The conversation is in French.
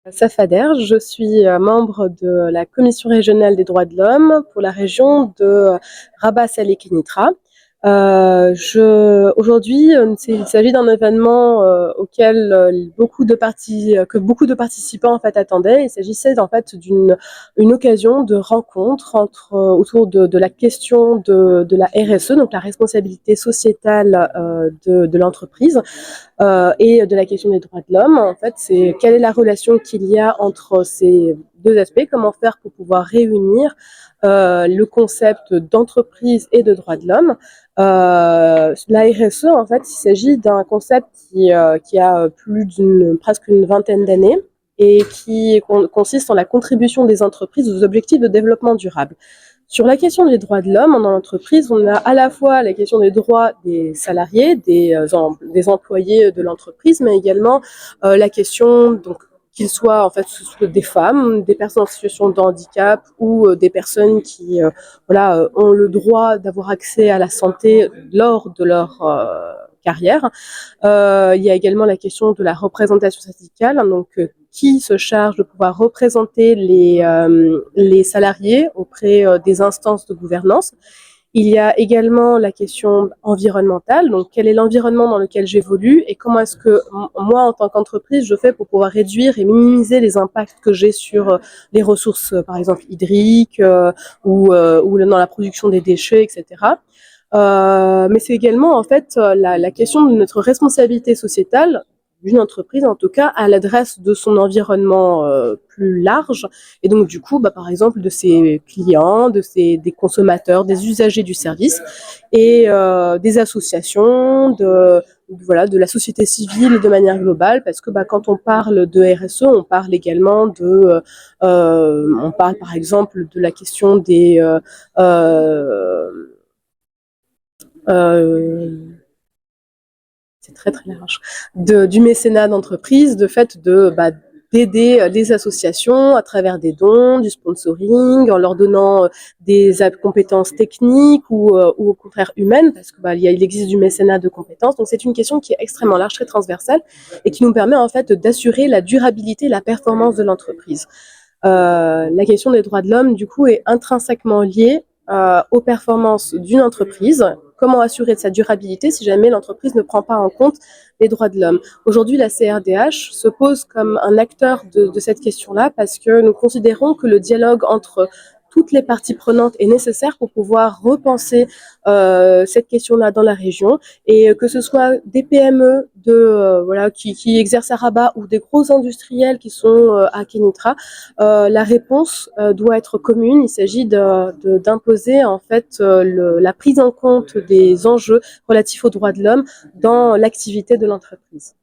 Safader, je suis membre de la Commission régionale des droits de l'homme pour la région de Rabat-Salé Kénitra. Aujourd'hui, il s'agit d'un événement auquel beaucoup de participants en fait attendaient. Il s'agissait en fait d'une occasion de rencontre autour de la question de la RSE, donc la responsabilité sociétale de l'entreprise, et de la question des droits de l'homme. En fait, c'est quelle est la relation qu'il y a entre ces deux aspects, comment faire pour pouvoir réunir le concept d'entreprise et de droits de l'homme. La RSE, en fait, il s'agit d'un concept qui a presque une vingtaine d'années et qui consiste en la contribution des entreprises aux objectifs de développement durable. Sur la question des droits de l'homme dans l'entreprise, on a à la fois la question des droits des salariés, des employés de l'entreprise, mais également la question donc qu'ils soient en fait des femmes, des personnes en situation de handicap ou des personnes qui ont le droit d'avoir accès à la santé lors de leur carrière. Il y a également la question de la représentation syndicale, donc qui se charge de pouvoir représenter les salariés auprès des instances de gouvernance. Il y a également la question environnementale, donc quel est l'environnement dans lequel j'évolue et comment est-ce que moi, en tant qu'entreprise, je fais pour pouvoir réduire et minimiser les impacts que j'ai sur les ressources, par exemple hydriques ou dans la production des déchets, etc. Mais c'est également en fait la question de notre responsabilité sociétale d'une entreprise, en tout cas, à l'adresse de son environnement plus large, et donc du coup, par exemple, de ses clients, des consommateurs, des usagers du service, et des associations, de la société civile de manière globale, parce que quand on parle de RSE, on parle également on parle par exemple de la question c'est très très large, du mécénat d'entreprise, d'aider les associations à travers des dons, du sponsoring, en leur donnant des compétences techniques ou au contraire humaines, parce que il existe du mécénat de compétences. Donc c'est une question qui est extrêmement large, très transversale, et qui nous permet en fait d'assurer la durabilité et la performance de l'entreprise. La question des droits de l'homme, du coup, est intrinsèquement liée aux performances d'une entreprise. Comment assurer de sa durabilité si jamais l'entreprise ne prend pas en compte les droits de l'homme. Aujourd'hui, la CRDH se pose comme un acteur de cette question-là parce que nous considérons que le dialogue entre toutes les parties prenantes est nécessaire pour pouvoir repenser cette question-là dans la région, et que ce soit des PME qui exercent à Rabat ou des gros industriels qui sont à Kénitra, la réponse doit être commune. Il s'agit d'imposer en fait la prise en compte des enjeux relatifs aux droits de l'homme dans l'activité de l'entreprise.